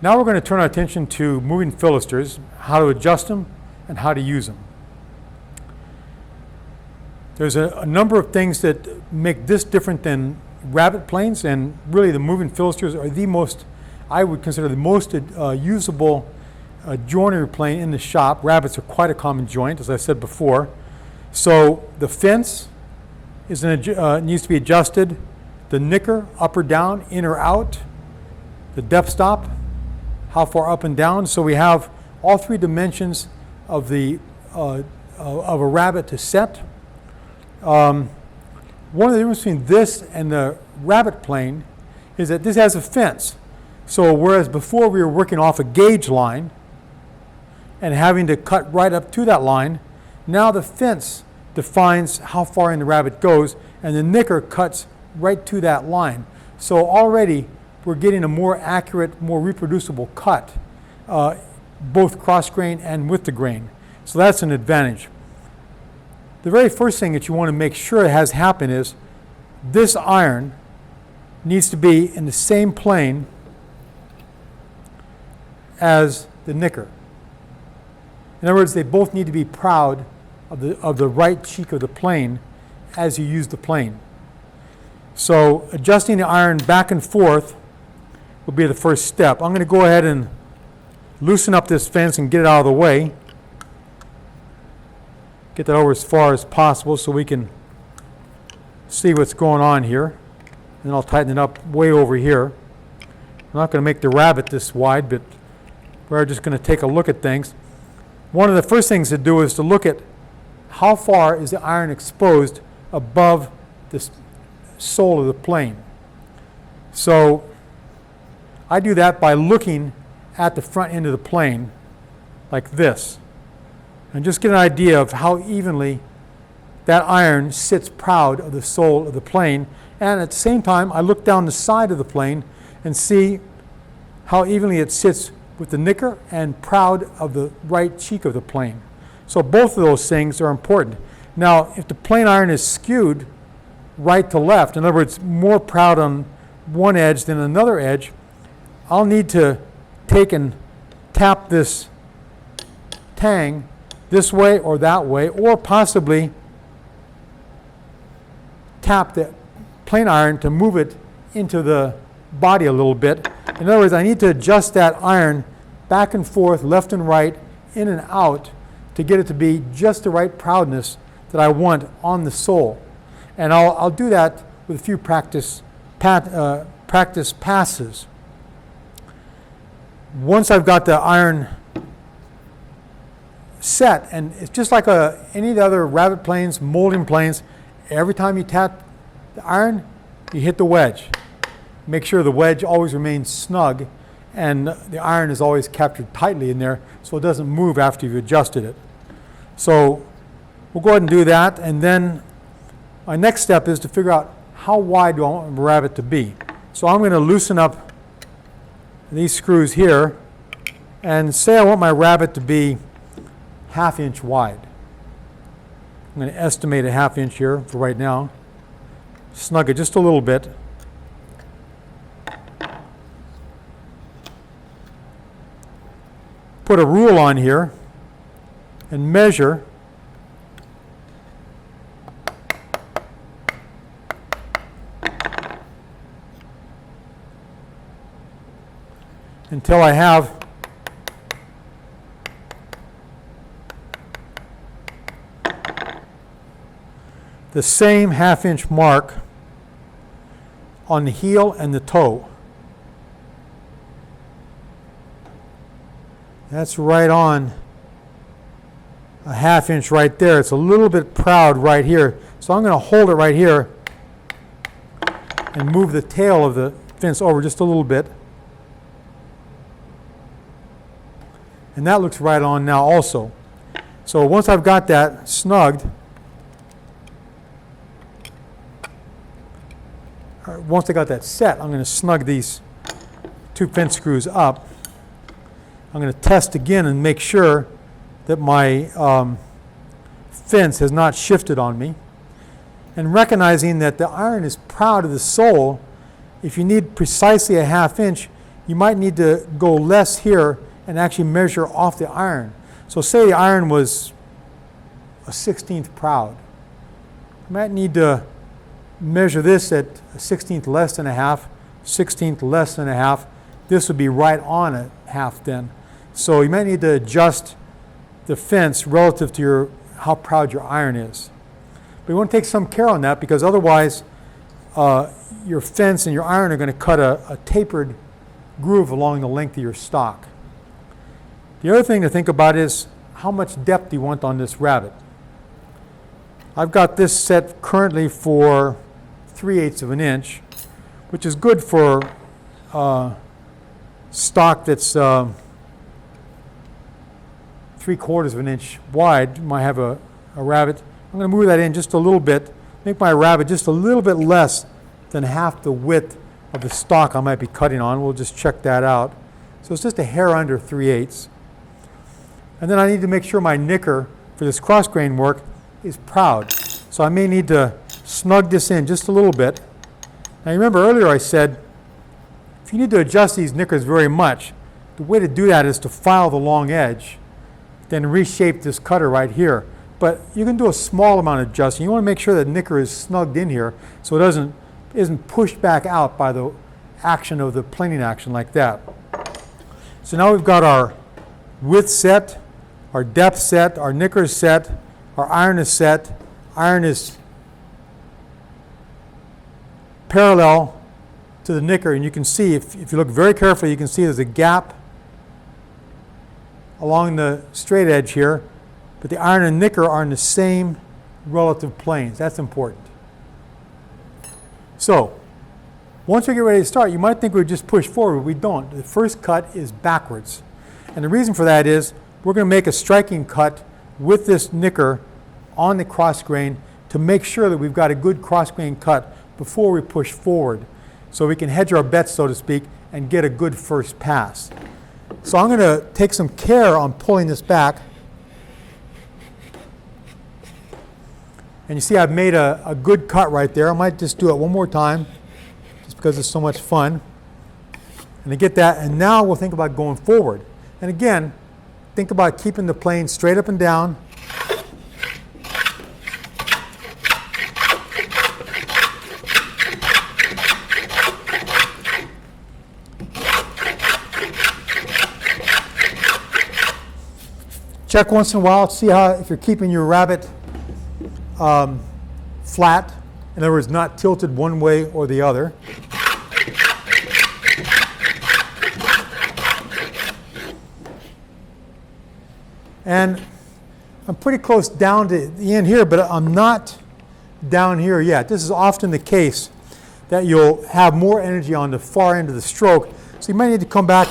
Now we're going to turn our attention to moving filisters, how to adjust them, and how to use them. There's a number of things that make this different than rabbet planes, and really the moving filisters are the most, I would consider the most usable joinery plane in the shop. Rabbets are quite a common joint, as I said before. So the fence needs to be adjusted, the nicker, up or down, in or out, the depth stop, how far up and down. So we have all three dimensions of of a rabbet to set. One of the differences between this and the rabbet plane is that this has a fence. So whereas before we were working off a gauge line and having to cut right up to that line, now the fence defines how far in the rabbet goes, and the nicker cuts right to that line. So already we're getting a more accurate, more reproducible cut, both cross grain and with the grain. So that's an advantage. The very first thing that you want to make sure has happened is this iron needs to be in the same plane as the nicker. In other words, they both need to be proud of the right cheek of the plane as you use the plane. So adjusting the iron back and forth will be the first step. I'm going to go ahead and loosen up this fence and get it out of the way. Get that over as far as possible so we can see what's going on here. And then I'll tighten it up way over here. I'm not going to make the rabbet this wide, but we're just going to take a look at things. One of the first things to do is to look at how far is the iron exposed above the sole of the plane. So I do that by looking at the front end of the plane like this, and just get an idea of how evenly that iron sits proud of the sole of the plane. And at the same time, I look down the side of the plane and see how evenly it sits with the nicker and proud of the right cheek of the plane. So both of those things are important. Now, if the plane iron is skewed right to left, in other words, more proud on one edge than another edge, I'll need to take and tap this tang this way or that way, or possibly tap the plane iron to move it into the body a little bit. In other words, I need to adjust that iron back and forth, left and right, in and out, to get it to be just the right proudness that I want on the sole. And I'll do that with a few practice passes. Once I've got the iron set, and it's just like any of the other rabbet planes, molding planes, every time you tap the iron, you hit the wedge. Make sure the wedge always remains snug and the iron is always captured tightly in there so it doesn't move after you've adjusted it. So we'll go ahead and do that, and then my next step is to figure out how wide do I want my rabbet to be. So I'm going to loosen up these screws here and say I want my rabbet to be 1/2 inch wide. I'm going to estimate a 1/2 inch here for right now. Snug it just a little bit. Put a rule on here and measure until I have the same 1/2 inch mark on the heel and the toe. That's right on a 1/2 inch right there. It's a little bit proud right here. So I'm going to hold it right here and move the tail of the fence over just a little bit. And that looks right on now also. So once I've got that snugged, or once I got that set, I'm going to snug these two fence screws up. I'm going to test again and make sure that my fence has not shifted on me. And recognizing that the iron is proud of the sole, if you need precisely a 1/2 inch, you might need to go less here and actually measure off the iron. So say the iron was a 16th proud. You might need to measure this at a 16th less than a half, 16th less than a half. This would be right on a half then. So you might need to adjust the fence relative to how proud your iron is. But you want to take some care on that, because otherwise your fence and your iron are going to cut a tapered groove along the length of your stock. The other thing to think about is how much depth you want on this rabbet. I've got this set currently for 3/8 of an inch, which is good for stock that's 3/4 of an inch wide. You might have a rabbet. I'm going to move that in just a little bit, make my rabbet just a little bit less than half the width of the stock I might be cutting on. We'll just check that out. So it's just a hair under 3/8. And then I need to make sure my knicker for this cross grain work is proud. So I may need to snug this in just a little bit. Now remember earlier I said, if you need to adjust these knickers very much, the way to do that is to file the long edge, then reshape this cutter right here. But you can do a small amount of adjusting. You want to make sure that knicker is snugged in here so it isn't pushed back out by the action of the planing action like that. So now we've got our width set, our depth set, our knicker is set, our iron is set. Iron is parallel to the knicker, and you can see, if you look very carefully, you can see there's a gap along the straight edge here, but the iron and knicker are in the same relative planes. That's important. So, once we get ready to start, you might think we would just push forward, but we don't. The first cut is backwards. And the reason for that is we're going to make a striking cut with this knicker on the cross grain to make sure that we've got a good cross grain cut before we push forward, so we can hedge our bets, so to speak, and get a good first pass. So I'm going to take some care on pulling this back. And you see I've made a good cut right there. I might just do it one more time just because it's so much fun. And to get that, and now we'll think about going forward. And again, think about keeping the plane straight up and down. Check once in a while, see if you're keeping your rabbet flat, in other words, not tilted one way or the other. And I'm pretty close down to the end here, but I'm not down here yet. This is often the case that you'll have more energy on the far end of the stroke, so you might need to come back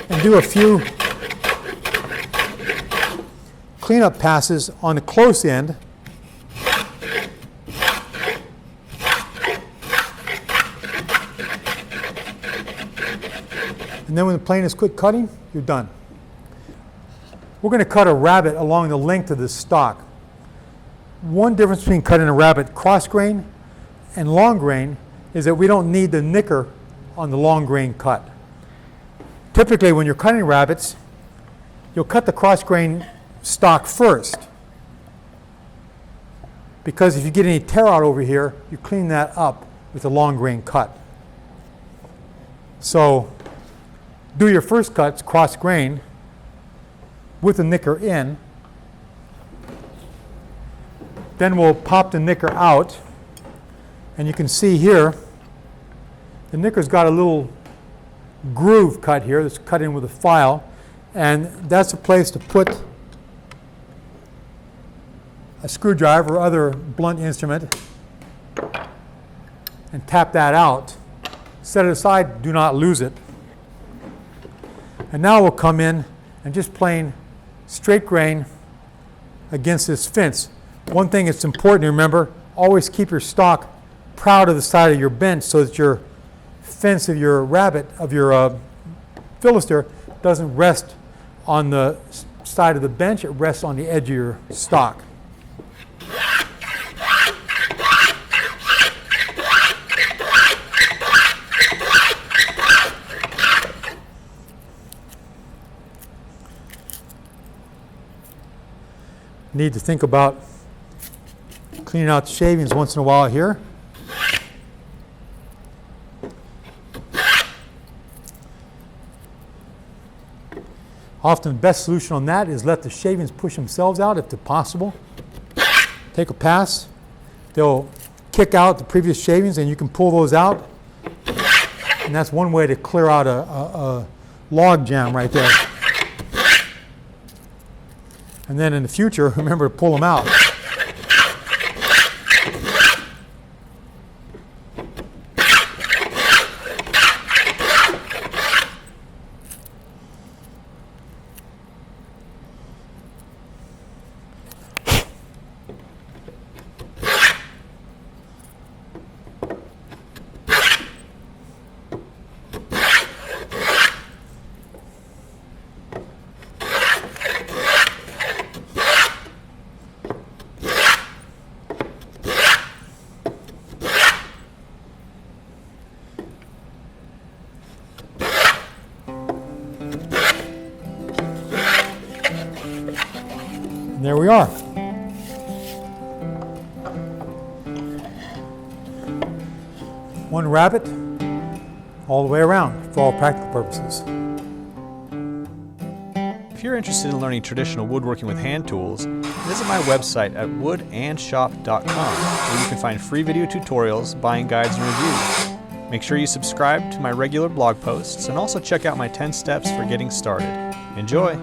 and do a few cleanup passes on the close end. And then when the plane is quit cutting, you're done. We're going to cut a rabbet along the length of this stock. One difference between cutting a rabbet cross grain and long grain is that we don't need the knicker on the long grain cut. Typically when you're cutting rabbets, you'll cut the cross grain stock first, because if you get any tear out over here, you clean that up with a long grain cut. So do your first cuts cross grain with the knicker in, then we'll pop the knicker out, and you can see here the knicker's got a little groove cut here that's cut in with a file, and that's a place to put a screwdriver or other blunt instrument and tap that out. Set it aside, do not lose it. And now we'll come in and just plane straight grain against this fence. One thing that's important to remember, always keep your stock proud of the side of your bench so that your fence of your rabbet, of your Fillister, doesn't rest on the side of the bench, it rests on the edge of your stock. need to think about cleaning out the shavings once in a while here. Often the best solution on that is let the shavings push themselves out if possible. Take a pass. They'll kick out the previous shavings and you can pull those out. And that's one way to clear out a log jam right there. And then in the future, remember to pull them out. And there we are. One rabbit all the way around for all practical purposes. If you're interested in learning traditional woodworking with hand tools, visit my website at woodandshop.com, where you can find free video tutorials, buying guides, and reviews. Make sure you subscribe to my regular blog posts and also check out my 10 steps for getting started. Enjoy!